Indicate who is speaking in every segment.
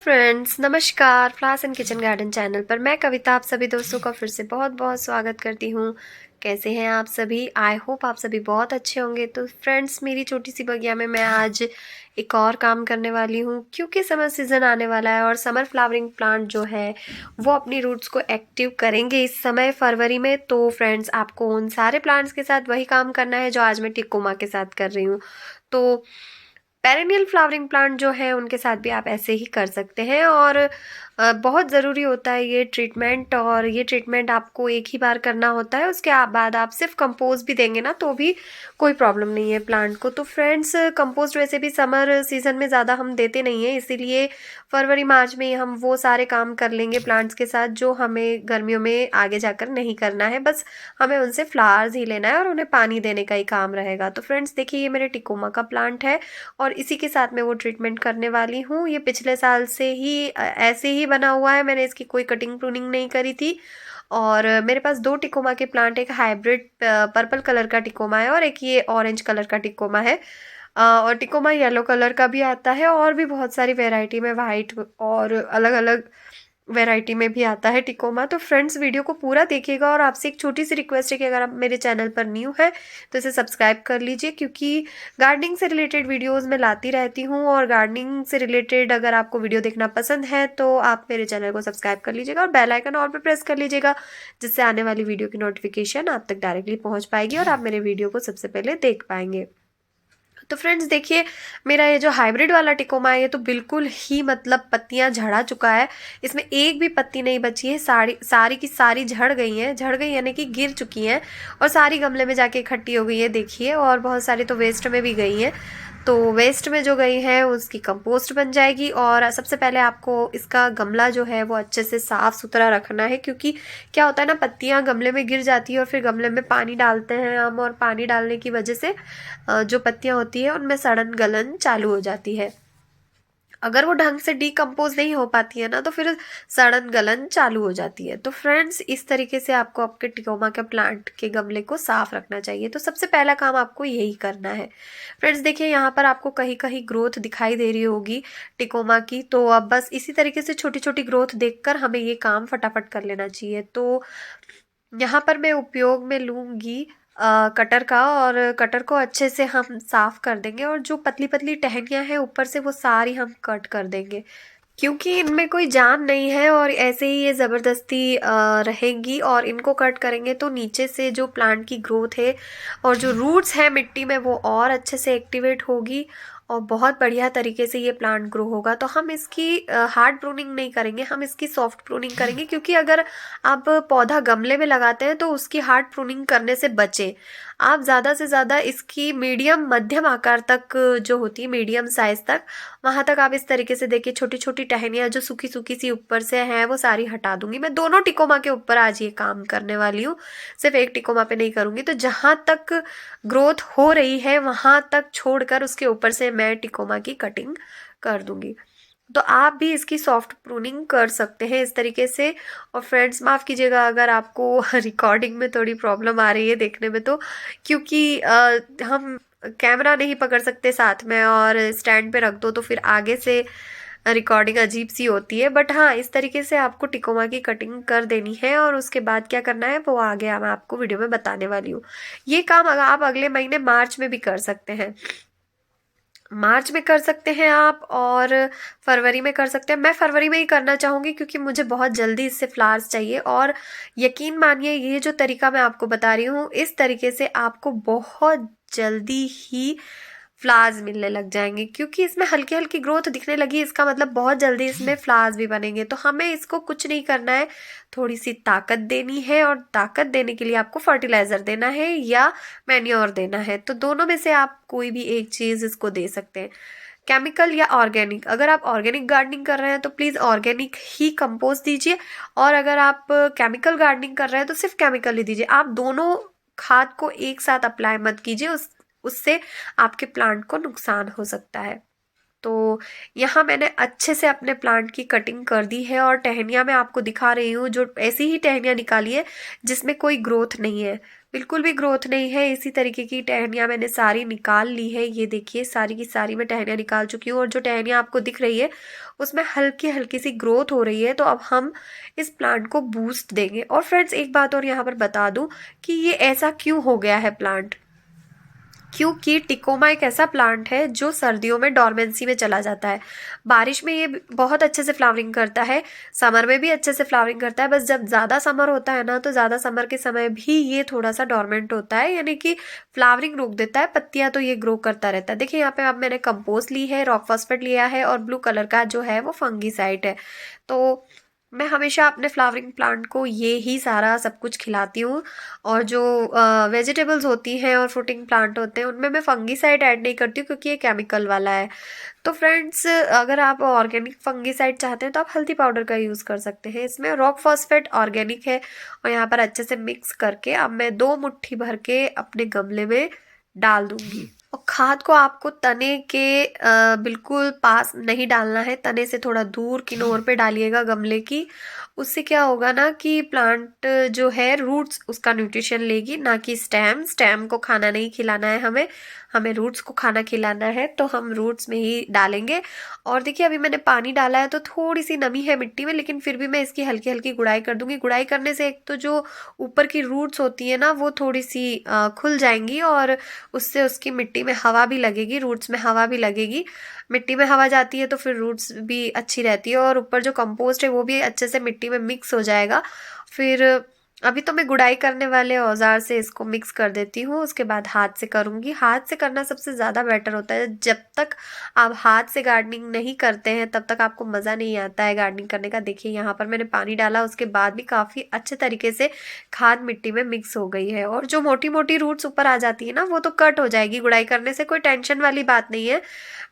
Speaker 1: Friends नमस्कार। Flowers and kitchen garden channel पर मैं कविता आप सभी दोस्तों का फिर से बहुत बहुत स्वागत करती हूँ। कैसे हैं आप सभी? आई होप आप सभी बहुत अच्छे होंगे। तो फ्रेंड्स, मेरी छोटी सी बगिया में मैं आज एक और काम करने वाली हूँ, क्योंकि समर सीज़न आने वाला है और समर फ्लावरिंग प्लांट जो है वो अपनी रूट्स को एक्टिव करेंगे इस समय फरवरी में। तो फ्रेंड्स, आपको उन सारे प्लांट्स के साथ वही काम करना है जो आज मैं टिकोमा के साथ कर रही हूँ। तो पेरेनियल फ्लावरिंग प्लांट जो है उनके साथ भी आप ऐसे ही कर सकते हैं। और बहुत ज़रूरी होता है ये ट्रीटमेंट, और ये ट्रीटमेंट आपको एक ही बार करना होता है। उसके बाद आप सिर्फ कंपोस्ट भी देंगे ना तो भी कोई प्रॉब्लम नहीं है प्लांट को। तो फ्रेंड्स, कंपोस्ट वैसे भी समर सीजन में ज़्यादा हम देते नहीं हैं, इसीलिए फरवरी मार्च में ही हम वो सारे काम कर लेंगे प्लांट्स के साथ जो हमें गर्मियों में आगे जाकर नहीं करना है। बस हमें उनसे फ्लावर्स ही लेना है और उन्हें पानी देने का ही काम रहेगा। तो फ्रेंड्स देखिए, ये मेरे टिकोमा का प्लांट है और इसी के साथ मैं वो ट्रीटमेंट करने वाली हूँ। ये पिछले साल से ही ऐसे ही बना हुआ है, मैंने इसकी कोई कटिंग प्रूनिंग नहीं करी थी। और मेरे पास दो टिकोमा के प्लांट, एक हाइब्रिड पर्पल कलर का टिकोमा है और एक ये ऑरेंज कलर का टिकोमा है। और टिकोमा येलो कलर का भी आता है और भी बहुत सारी वेराइटी में, वाइट और अलग अलग वैरायटी में भी आता है टिकोमा। तो फ्रेंड्स, वीडियो को पूरा देखिएगा और आपसे एक छोटी सी रिक्वेस्ट है कि अगर आप मेरे चैनल पर न्यू है तो इसे सब्सक्राइब कर लीजिए, क्योंकि गार्डनिंग से रिलेटेड वीडियोस मैं लाती रहती हूँ। और गार्डनिंग से रिलेटेड अगर आपको वीडियो देखना पसंद है तो आप मेरे चैनल को सब्सक्राइब कर लीजिएगा और बेल आइकन ऑल पे प्रेस कर लीजिएगा, जिससे आने वाली वीडियो की नोटिफिकेशन आप तक डायरेक्टली पहुँच पाएगी और आप मेरे वीडियो को सबसे पहले देख पाएंगे। तो फ्रेंड्स देखिए, मेरा ये जो हाइब्रिड वाला टिकोमा है ये तो बिल्कुल ही मतलब पत्तियां झड़ा चुका है। इसमें एक भी पत्ती नहीं बची है, सारी सारी की सारी झड़ गई हैं। झड़ गई यानी कि गिर चुकी हैं और सारी गमले में जाके इकट्ठी हो गई है देखिए। और बहुत सारी तो वेस्ट में भी गई हैं। तो वेस्ट में जो गई है उसकी कंपोस्ट बन जाएगी। और सबसे पहले आपको इसका गमला जो है वो अच्छे से साफ सुथरा रखना है, क्योंकि क्या होता है ना, पत्तियां गमले में गिर जाती है और फिर गमले में पानी डालते हैं हम, और पानी डालने की वजह से जो पत्तियां होती है उनमें सड़न गलन चालू हो जाती है। अगर वो ढंग से डीकम्पोज नहीं हो पाती है ना तो फिर सड़न गलन चालू हो जाती है। तो फ्रेंड्स, इस तरीके से आपको आपके टिकोमा के प्लांट के गमले को साफ रखना चाहिए। तो सबसे पहला काम आपको यही करना है। फ्रेंड्स देखिए, यहाँ पर आपको कहीं कहीं ग्रोथ दिखाई दे रही होगी टिकोमा की। तो अब बस इसी तरीके से छोटी छोटी ग्रोथ देखकर हमें ये काम फटाफट कर लेना चाहिए। तो यहाँ पर मैं उपयोग में लूँगी कटर का, और कटर को अच्छे से हम साफ कर देंगे और जो पतली पतली टहनियाँ हैं ऊपर से वो सारी हम कट कर देंगे, क्योंकि इनमें कोई जान नहीं है और ऐसे ही ये ज़बरदस्ती रहेंगी। और इनको कट करेंगे तो नीचे से जो प्लांट की ग्रोथ है और जो रूट्स है मिट्टी में वो और अच्छे से एक्टिवेट होगी और बहुत बढ़िया तरीके से ये प्लांट ग्रो होगा। तो हम इसकी हार्ड प्रूनिंग नहीं करेंगे, हम इसकी सॉफ्ट प्रूनिंग करेंगे, क्योंकि अगर आप पौधा गमले में लगाते हैं तो उसकी हार्ड प्रूनिंग करने से बचें। आप ज़्यादा से ज़्यादा इसकी मीडियम मध्यम आकार तक, जो होती है मीडियम साइज तक, वहां तक आप इस तरीके से देखिए छोटी छोटी टहनियाँ जो सूखी सूखी सी ऊपर से हैं वो सारी हटा दूंगी। मैं दोनों टिकोमा के ऊपर आज ये काम करने वाली हूँ, सिर्फ एक टिकोमा पे नहीं करूंगी। तो जहां तक ग्रोथ हो रही है वहां तक छोड़कर उसके ऊपर से मैं टिकोमा की कटिंग कर दूंगी। तो आप भी इसकी सॉफ्ट प्रूनिंग कर सकते हैं इस तरीके से। और फ्रेंड्स, माफ़ कीजिएगा अगर आपको रिकॉर्डिंग में थोड़ी प्रॉब्लम आ रही है देखने में, तो क्योंकि हम कैमरा नहीं पकड़ सकते साथ में, और स्टैंड पे रख दो तो फिर आगे से रिकॉर्डिंग अजीब सी होती है। बट हाँ, इस तरीके से आपको टिकोमा की कटिंग कर देनी है और उसके बाद क्या करना है वो आगे मैं आपको वीडियो में बताने वाली हूँ। ये काम अगर आप अगले महीने मार्च में भी कर सकते हैं, मार्च में कर सकते हैं आप, और फरवरी में कर सकते हैं। मैं फरवरी में ही करना चाहूँगी क्योंकि मुझे बहुत जल्दी इससे फ्लावर्स चाहिए। और यकीन मानिए, ये जो तरीका मैं आपको बता रही हूँ इस तरीके से आपको बहुत जल्दी ही फ्लावर्स मिलने लग जाएंगे, क्योंकि इसमें हल्की हल्की ग्रोथ दिखने लगी, इसका मतलब बहुत जल्दी इसमें फ्लावर्स भी बनेंगे। तो हमें इसको कुछ नहीं करना है, थोड़ी सी ताकत देनी है, और ताकत देने के लिए आपको फर्टिलाइजर देना है या मैन्योर देना है। तो दोनों में से आप कोई भी एक चीज़ इसको दे सकते हैं, केमिकल या ऑर्गेनिक। अगर आप ऑर्गेनिक गार्डनिंग कर रहे हैं तो प्लीज़ ऑर्गेनिक ही कंपोस्ट दीजिए, और अगर आप केमिकल गार्डनिंग कर रहे हैं तो सिर्फ केमिकल ही दीजिए। आप दोनों खाद को एक साथ अप्लाई मत कीजिए, उससे आपके प्लांट को नुकसान हो सकता है। तो यहाँ मैंने अच्छे से अपने प्लांट की कटिंग कर दी है, और टहनियाँ मैं आपको दिखा रही हूँ जो ऐसी ही टहनियाँ निकाली है जिसमें कोई ग्रोथ नहीं है। बिल्कुल भी ग्रोथ नहीं है। इसी तरीके की टहनियाँ मैंने सारी निकाल ली है। ये देखिए सारी की सारी मैं टहनियाँ निकाल चुकी हूँ और जो टहनियाँ आपको दिख रही है उसमें हल्की हल्की सी ग्रोथ हो रही है। तो अब हम इस प्लांट को बूस्ट देंगे। और फ्रेंड्स एक बात और यहाँ पर बता दूँ कि ये ऐसा क्यों हो गया है प्लांट, क्योंकि टिकोमा एक ऐसा प्लांट है जो सर्दियों में डॉर्मेंसी में चला जाता है। बारिश में ये बहुत अच्छे से फ्लावरिंग करता है, समर में भी अच्छे से फ्लावरिंग करता है। बस जब ज़्यादा समर होता है ना, तो ज़्यादा समर के समय भी ये थोड़ा सा डॉर्मेंट होता है, यानी कि फ्लावरिंग रोक देता है। पत्तियां तो ये ग्रो करता रहता है। देखिए यहाँ पे अब मैंने कंपोस्ट ली है, रॉक फॉस्फेट लिया है और ब्लू कलर का जो है वो फंगीसाइड है। तो मैं हमेशा अपने फ्लावरिंग प्लांट को ये ही सारा सब कुछ खिलाती हूँ। और जो वेजिटेबल्स होती हैं और फ्रूटिंग प्लांट होते हैं उनमें मैं फंगीसाइड ऐड नहीं करती हूँ, क्योंकि ये केमिकल वाला है। तो फ्रेंड्स अगर आप ऑर्गेनिक फंगीसाइड चाहते हैं तो आप हल्दी पाउडर का यूज़ कर सकते हैं। इसमें रॉक फॉस्फेट ऑर्गेनिक है। और यहाँ पर अच्छे से मिक्स करके अब मैं 2 मुट्ठी भर के अपने गमले में डाल दूंगी। और खाद को आपको तने के बिल्कुल पास नहीं डालना है, तने से थोड़ा दूर किनारों पे डालिएगा गमले की। उससे क्या होगा ना कि प्लांट जो है रूट्स उसका न्यूट्रिशन लेगी, ना कि स्टेम। स्टेम को खाना नहीं खिलाना है हमें, हमें रूट्स को खाना खिलाना है। तो हम रूट्स में ही डालेंगे। और देखिए अभी मैंने पानी डाला है तो थोड़ी सी नमी है मिट्टी में, लेकिन फिर भी मैं इसकी हल्की हल्की गुड़ाई कर दूंगी। गुड़ाई करने से एक तो जो ऊपर की रूट्स होती है ना वो थोड़ी सी खुल जाएंगी, और उससे उसकी मिट्टी में हवा भी लगेगी, रूट्स में हवा भी लगेगी। मिट्टी में हवा जाती है तो फिर रूट्स भी अच्छी रहती है, और ऊपर जो कंपोस्ट है वो भी अच्छे से मिट्टी में मिक्स हो जाएगा। फिर अभी तो मैं गुड़ाई करने वाले औजार से इसको मिक्स कर देती हूँ, उसके बाद हाथ से करूँगी। हाथ से करना सबसे ज़्यादा बेटर होता है। जब तक आप हाथ से गार्डनिंग नहीं करते हैं तब तक आपको मज़ा नहीं आता है गार्डनिंग करने का। देखिए यहाँ पर मैंने पानी डाला, उसके बाद भी काफ़ी अच्छे तरीके से खाद मिट्टी में मिक्स हो गई है। और जो मोटी मोटी रूट्स ऊपर आ जाती है ना वो तो कट हो जाएगी गुड़ाई करने से, कोई टेंशन वाली बात नहीं है।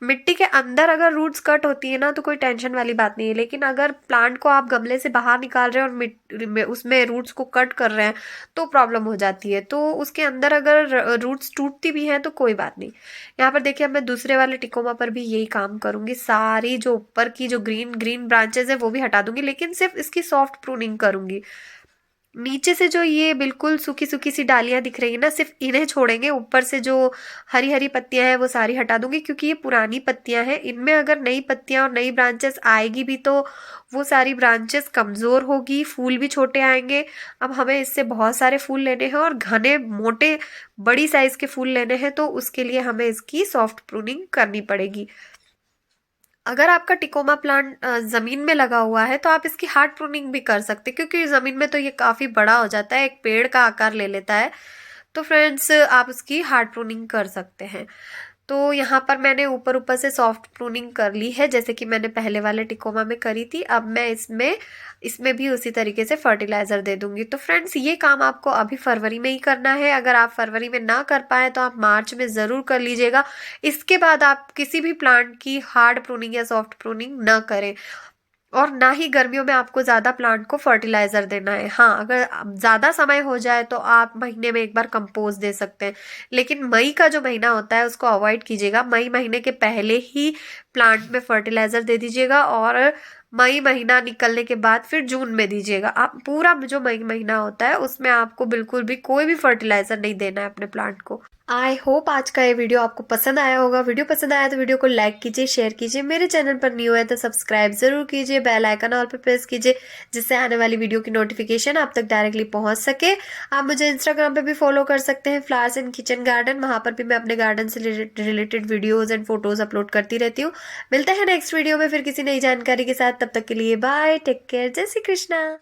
Speaker 1: मिट्टी के अंदर अगर रूट्स कट होती है ना तो कोई टेंशन वाली बात नहीं है, लेकिन अगर प्लांट को आप गमले से बाहर निकाल रहे हैं और मिट्टी में उसमें रूट्स को कट कर रहे हैं तो प्रॉब्लम हो जाती है। तो उसके अंदर अगर रूट्स टूटती भी हैं तो कोई बात नहीं। यहाँ पर देखिए अब मैं दूसरे वाले टिकोमा पर भी यही काम करूंगी। सारी जो ऊपर की जो ग्रीन ग्रीन ब्रांचेस है वो भी हटा दूंगी, लेकिन सिर्फ इसकी सॉफ्ट प्रूनिंग करूंगी। नीचे से जो ये बिल्कुल सूखी सूखी सी डालियां दिख रही है ना, सिर्फ इन्हें छोड़ेंगे। ऊपर से जो हरी हरी पत्तियां हैं वो सारी हटा दूंगी, क्योंकि ये पुरानी पत्तियां हैं। इनमें अगर नई पत्तियां और नई ब्रांचेस आएगी भी तो वो सारी ब्रांचेस कमजोर होगी, फूल भी छोटे आएंगे। अब हमें इससे बहुत सारे फूल लेने हैं और घने मोटे बड़ी साइज के फूल लेने हैं, तो उसके लिए हमें इसकी सॉफ्ट प्रूनिंग करनी पड़ेगी। अगर आपका टिकोमा प्लांट जमीन में लगा हुआ है तो आप इसकी हार्ड प्रूनिंग भी कर सकते हैं, क्योंकि जमीन में तो ये काफी बड़ा हो जाता है, एक पेड़ का आकार ले लेता है। तो फ्रेंड्स आप उसकी हार्ड प्रूनिंग कर सकते हैं। तो यहाँ पर मैंने ऊपर ऊपर से सॉफ्ट प्रूनिंग कर ली है, जैसे कि मैंने पहले वाले टिकोमा में करी थी। अब मैं इसमें इसमें भी उसी तरीके से फर्टिलाइजर दे दूंगी। तो फ्रेंड्स ये काम आपको अभी फरवरी में ही करना है। अगर आप फरवरी में ना कर पाए तो आप मार्च में ज़रूर कर लीजिएगा। इसके बाद आप किसी भी प्लांट की हार्ड प्रूनिंग या सॉफ्ट प्रूनिंग ना करें। और ना ही गर्मियों में आपको ज़्यादा प्लांट को फर्टिलाइज़र देना है। हाँ, अगर ज़्यादा समय हो जाए तो आप महीने में एक बार कंपोस्ट दे सकते हैं, लेकिन मई का जो महीना होता है उसको अवॉइड कीजिएगा। मई महीने के पहले ही प्लांट में फर्टिलाइज़र दे दीजिएगा, और मई महीना निकलने के बाद फिर जून में दीजिएगा। आप पूरा जो मई महीना होता है उसमें आपको बिल्कुल भी कोई भी फर्टिलाइज़र नहीं देना है अपने प्लांट को। आई होप आज का ये वीडियो आपको पसंद आया होगा। वीडियो पसंद आया तो वीडियो को लाइक कीजिए, शेयर कीजिए। मेरे चैनल पर न्यू है तो सब्सक्राइब जरूर कीजिए, बेल आइकन ऑल पर प्रेस कीजिए, जिससे आने वाली वीडियो की नोटिफिकेशन आप तक डायरेक्टली पहुंच सके। आप मुझे इंस्टाग्राम पे भी फॉलो कर सकते हैं, फ्लावर्स इन किचन गार्डन। वहां पर भी मैं अपने गार्डन से related videos and photos upload करती रहती हूँ। मिलते हैं नेक्स्ट वीडियो में फिर किसी नई जानकारी के साथ। तब तक के लिए बाय, टेक केयर, जय श्री कृष्णा।